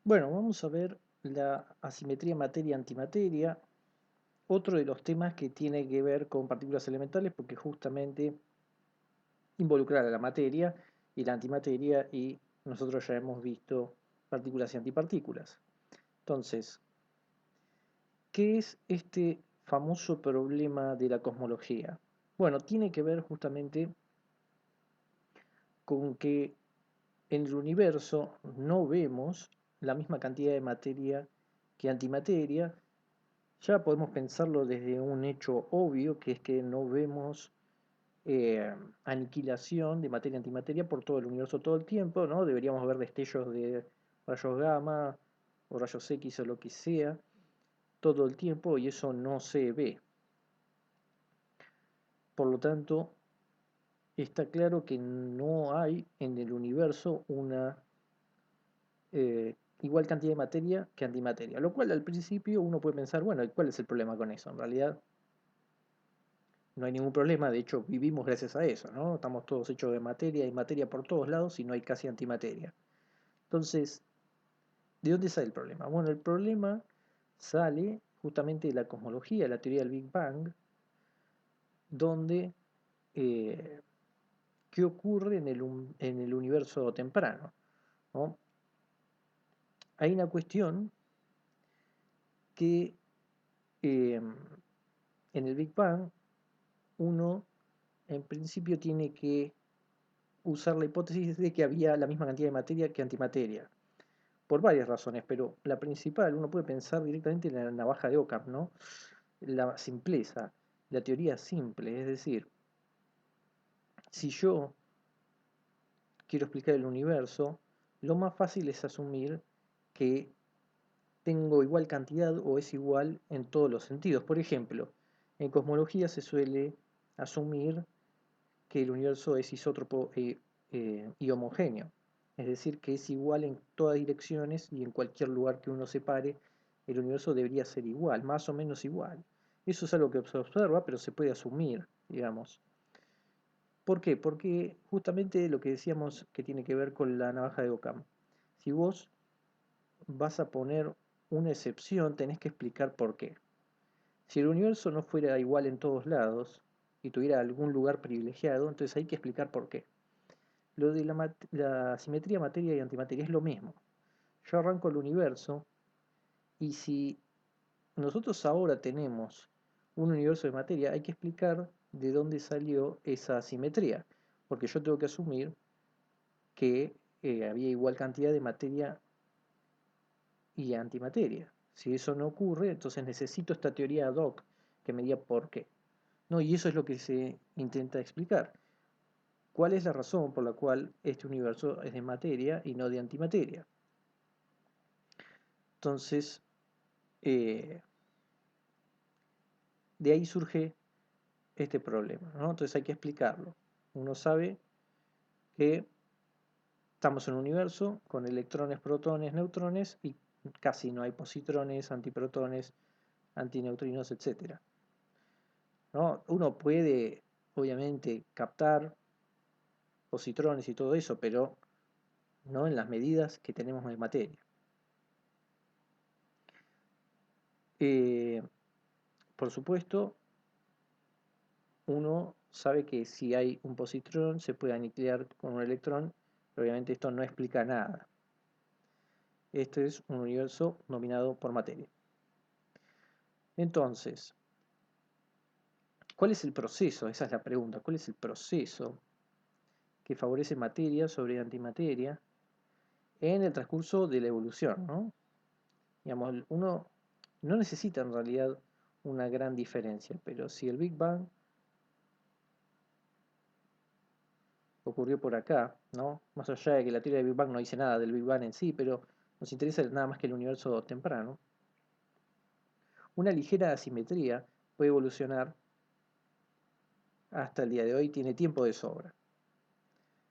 Bueno, vamos a ver la asimetría materia-antimateria, otro de los temas que tiene que ver con partículas elementales porque justamente involucrar a la materia y la antimateria y nosotros ya hemos visto partículas y antipartículas. Entonces, ¿qué es este famoso problema de la cosmología? Bueno, tiene que ver justamente con que en el universo no vemos la misma cantidad de materia que antimateria. Ya podemos pensarlo desde un hecho obvio, que es que no vemos aniquilación de materia antimateria por todo el universo todo el tiempo, ¿no? Deberíamos ver destellos de rayos gamma o rayos X o lo que sea todo el tiempo y eso no se ve. Por lo tanto, está claro que no hay en el universo una igual cantidad de materia que antimateria, lo cual al principio uno puede pensar, bueno, ¿cuál es el problema con eso? En realidad no hay ningún problema, de hecho vivimos gracias a eso, ¿no? Estamos todos hechos de materia y materia por todos lados y no hay casi antimateria. Entonces, ¿de dónde sale el problema? Bueno, el problema sale justamente de la cosmología, la teoría del Big Bang, donde eh, ¿qué ocurre en el universo temprano? ¿No? Hay una cuestión que eh, en el Big Bang uno en principio tiene que usar la hipótesis de que había la misma cantidad de materia que antimateria, por varias razones, pero la principal, uno puede pensar directamente en la navaja de Occam, ¿no? La simpleza, la teoría simple, es decir, si yo quiero explicar el universo, lo más fácil es asumir que tengo igual cantidad o es igual en todos los sentidos. Por ejemplo, en cosmología se suele asumir que el universo es isótropo y homogéneo, es decir, que es igual en todas direcciones y en cualquier lugar que uno se pare, el universo debería ser igual, más o menos igual. Eso es algo que se observa, pero se puede asumir, digamos. ¿Por qué? Porque justamente lo que decíamos que tiene que ver con la navaja de Occam. Si vos vas a poner una excepción, tenés que explicar por qué. Si el universo no fuera igual en todos lados y tuviera algún lugar privilegiado, entonces hay que explicar por qué. Lo de la simetría materia y antimateria es lo mismo. Yo arranco el universo y si nosotros ahora tenemos un universo de materia, hay que explicar de dónde salió esa simetría, porque yo tengo que asumir que había igual cantidad de materia y antimateria. Si eso no ocurre, entonces necesito esta teoría ad hoc que me diga por qué. No, y eso es lo que se intenta explicar. ¿Cuál es la razón por la cual este universo es de materia y no de antimateria? Entonces, eh, de ahí surge este problema, ¿no? Entonces hay que explicarlo. Uno sabe que estamos en un universo con electrones, protones, neutrones y casi no hay positrones, antiprotones, antineutrinos, etc. ¿No? Uno puede, obviamente, captar positrones y todo eso, pero no en las medidas que tenemos en materia. Eh, por supuesto, uno sabe que si hay un positrón se puede aniquilar con un electrón, pero obviamente esto no explica nada. Este es un universo dominado por materia. Entonces, ¿cuál es el proceso? Esa es la pregunta. ¿Cuál es el proceso que favorece materia sobre antimateria en el transcurso de la evolución, ¿no? Digamos, uno no necesita en realidad una gran diferencia, pero si el Big Bang ocurrió por acá, ¿no? Más allá de que la teoría del Big Bang no dice nada del Big Bang en sí, pero nos interesa nada más que el universo temprano, una ligera asimetría puede evolucionar hasta el día de hoy, tiene tiempo de sobra.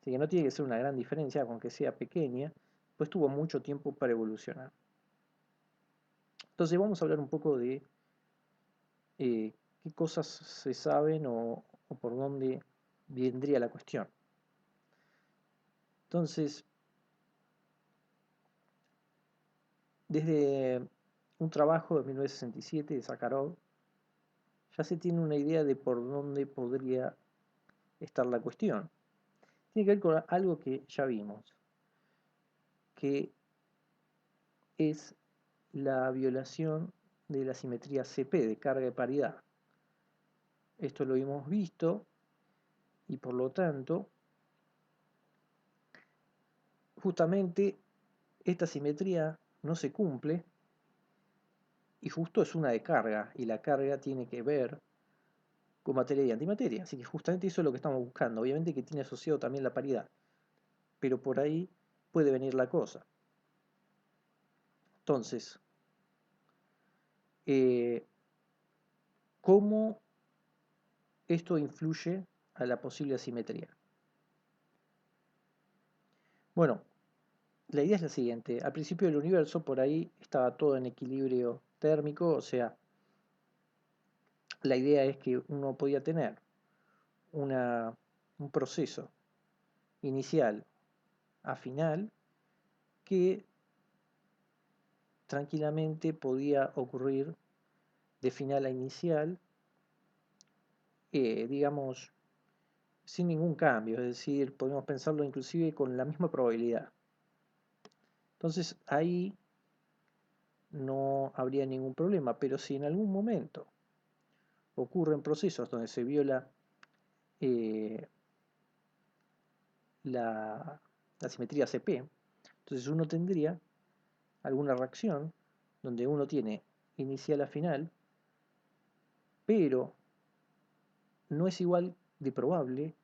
Así que no tiene que ser una gran diferencia, aunque sea pequeña, pues tuvo mucho tiempo para evolucionar. Entonces vamos a hablar un poco de qué cosas se saben o por dónde vendría la cuestión. Entonces, Desde un trabajo de 1967 de Sakharov, ya se tiene una idea de por dónde podría estar la cuestión. Tiene que ver con algo que ya vimos, que es la violación de la simetría CP, de carga de paridad. Esto lo hemos visto y por lo tanto, justamente esta simetría no se cumple y justo es una de carga y la carga tiene que ver con materia y antimateria. Así que justamente eso es lo que estamos buscando. Obviamente que tiene asociado también la paridad, pero por ahí puede venir la cosa. Entonces, ¿cómo esto influye a la posible asimetría? Bueno, la idea es la siguiente. Al principio del universo por ahí estaba todo en equilibrio térmico, o sea, la idea es que uno podía tener un proceso inicial a final que tranquilamente podía ocurrir de final a inicial, digamos, sin ningún cambio, es decir, podemos pensarlo inclusive con la misma probabilidad. Entonces ahí no habría ningún problema, pero si en algún momento ocurren procesos donde se viola eh, la simetría CP, entonces uno tendría alguna reacción donde uno tiene inicial a final, pero no es igual de probable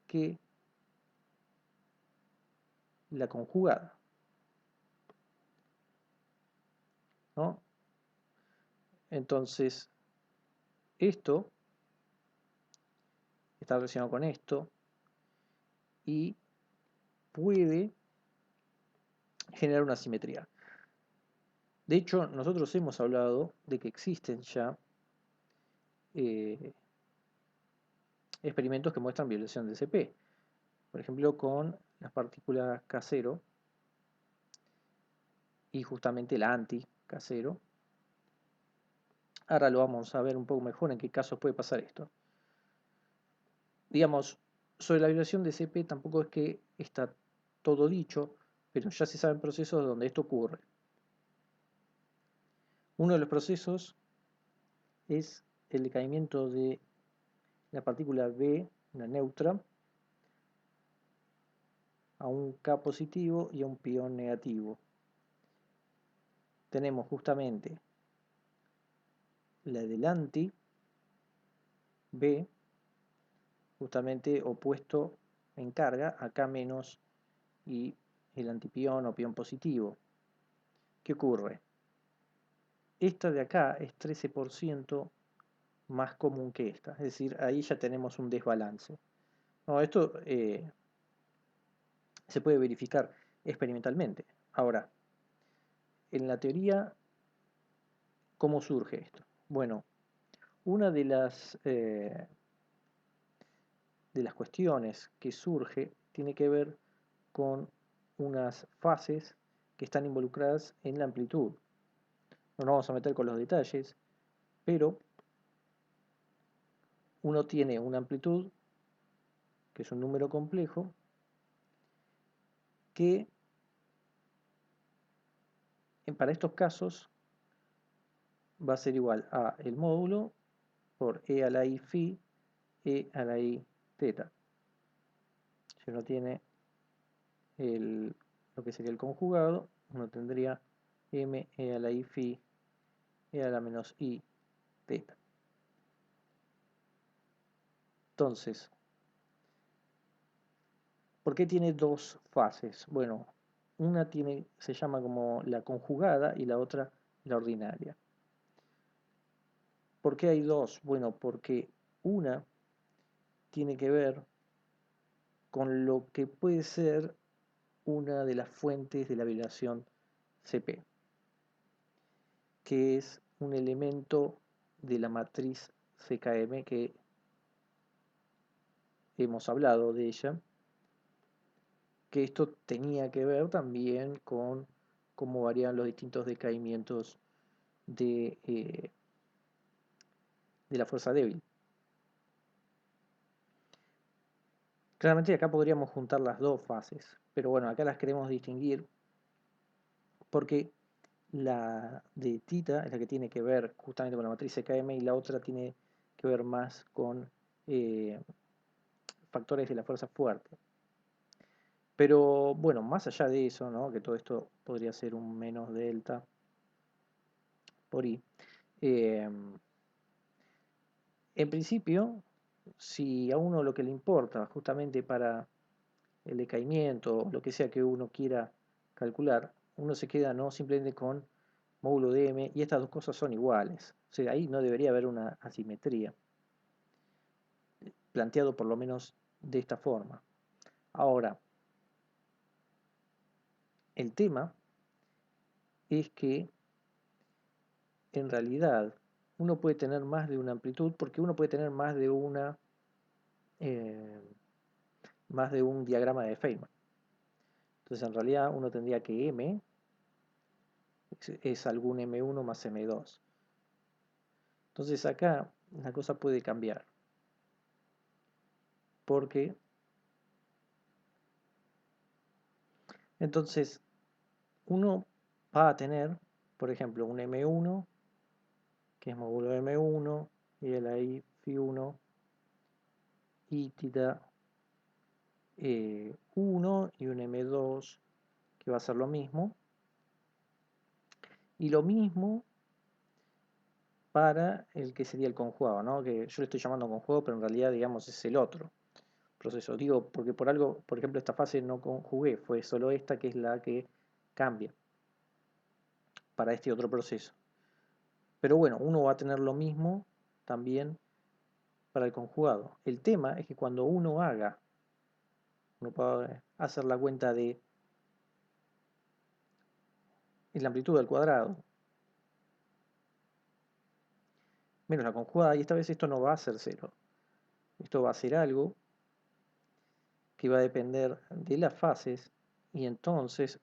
que la conjugada, ¿no? Entonces, esto está relacionado con esto y puede generar una simetría. De hecho, nosotros hemos hablado de que existen ya eh, experimentos que muestran violación de CP. Por ejemplo, con las partículas K0 y justamente la anti-K0. Ahora lo vamos a ver un poco mejor en qué casos puede pasar esto. Digamos, sobre la violación de CP tampoco es que está todo dicho, pero ya se saben procesos donde esto ocurre. Uno de los procesos es el decaimiento de la partícula B, una neutra, a un K positivo y a un pión negativo. Tenemos justamente la del anti B, justamente opuesto en carga a K menos y el antipión o pión positivo. ¿Qué ocurre? Esta de acá es 13% más común que esta, es decir, ahí ya tenemos un desbalance. No, esto se puede verificar experimentalmente. Ahora, en la teoría, ¿cómo surge esto? Bueno, una de las cuestiones que surge tiene que ver con unas fases que están involucradas en la amplitud. No nos vamos a meter con los detalles, pero uno tiene una amplitud, que es un número complejo, que para estos casos va a ser igual a el módulo por e a la i phi, e a la i teta. Si uno tiene lo que sería el conjugado, uno tendría m e a la i phi, e a la menos i teta. Entonces, ¿por qué tiene dos fases? Bueno, una se llama como la conjugada y la otra la ordinaria. ¿Por qué hay dos? Bueno, porque una tiene que ver con lo que puede ser una de las fuentes de la violación CP, que es un elemento de la matriz CKM que hemos hablado de ella, que esto tenía que ver también con cómo varían los distintos decaimientos de la fuerza débil. Claramente acá podríamos juntar las dos fases, pero bueno, acá las queremos distinguir porque la de tita es la que tiene que ver justamente con la matriz CKM y la otra tiene que ver más con factores de la fuerza fuerte. Pero bueno, más allá de eso, ¿no? Que todo esto podría ser un menos delta por I. En principio, si a uno lo que le importa justamente para el decaimiento, lo que sea que uno quiera calcular, uno se queda no simplemente con módulo de m y estas dos cosas son iguales. O sea, ahí no debería haber una asimetría, planteado por lo menos de esta forma. Ahora, el tema es que en realidad uno puede tener más de una amplitud porque uno puede tener más de un diagrama de Feynman. Entonces en realidad uno tendría que m es algún m1 más m2. Entonces acá la cosa puede cambiar porque entonces uno va a tener, por ejemplo, un m1 que es módulo de m1 y el ahí phi1 y tita 1 y un m2 que va a ser lo mismo. Y lo mismo para el que sería el conjugado, ¿no? Que yo le estoy llamando conjugado, pero en realidad, digamos, es el otro proceso. Digo, porque por algo, por ejemplo, esta fase no conjugué, fue solo esta que es la que cambia para este otro proceso. Pero bueno, uno va a tener lo mismo también para el conjugado. El tema es que cuando uno puede hacer la cuenta de la amplitud al cuadrado menos la conjugada, y esta vez esto no va a ser cero. Esto va a ser algo que va a depender de las fases, y entonces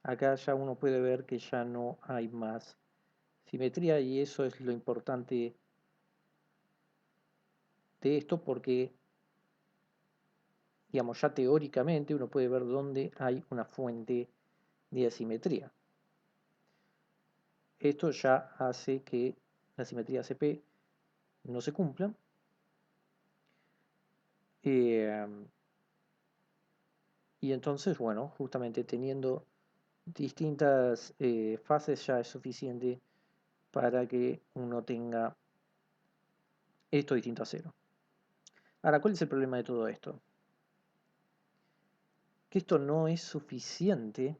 acá ya uno puede ver que ya no hay más simetría, y eso es lo importante de esto porque, digamos, ya teóricamente uno puede ver dónde hay una fuente de asimetría. Esto ya hace que la simetría CP no se cumpla. Y entonces, bueno, justamente teniendo distintas fases ya es suficiente para que uno tenga esto distinto a cero. Ahora, ¿cuál es el problema de todo esto? Que esto no es suficiente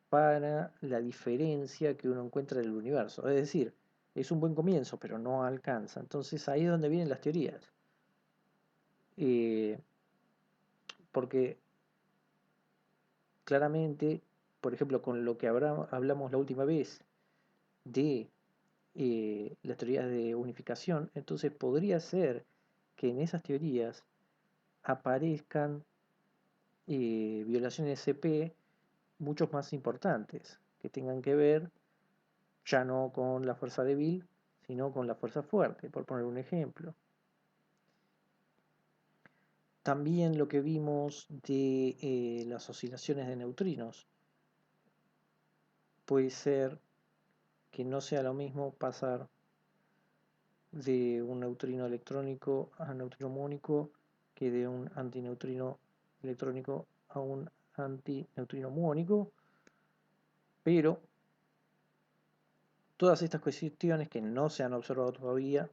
para la diferencia que uno encuentra en el universo. Es decir, es un buen comienzo, pero no alcanza. Entonces ahí es donde vienen las teorías. Porque claramente, por ejemplo, con lo que hablamos la última vez de las teorías de unificación, entonces podría ser que en esas teorías aparezcan violaciones CP muchos más importantes, que tengan que ver ya no con la fuerza débil, sino con la fuerza fuerte, por poner un ejemplo. También lo que vimos de las oscilaciones de neutrinos, puede ser que no sea lo mismo pasar de un neutrino electrónico a un neutrino muónico que de un antineutrino electrónico a un antineutrino muónico, pero todas estas cuestiones que no se han observado todavía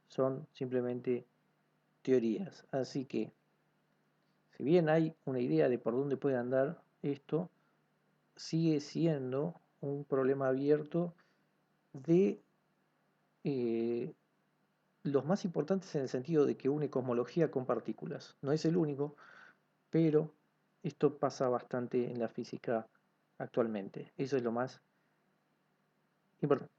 son simplemente teorías. Así que, si bien hay una idea de por dónde puede andar esto, sigue siendo un problema abierto de los más importantes en el sentido de que une cosmología con partículas. No es el único, pero esto pasa bastante en la física actualmente. Eso es lo más importante.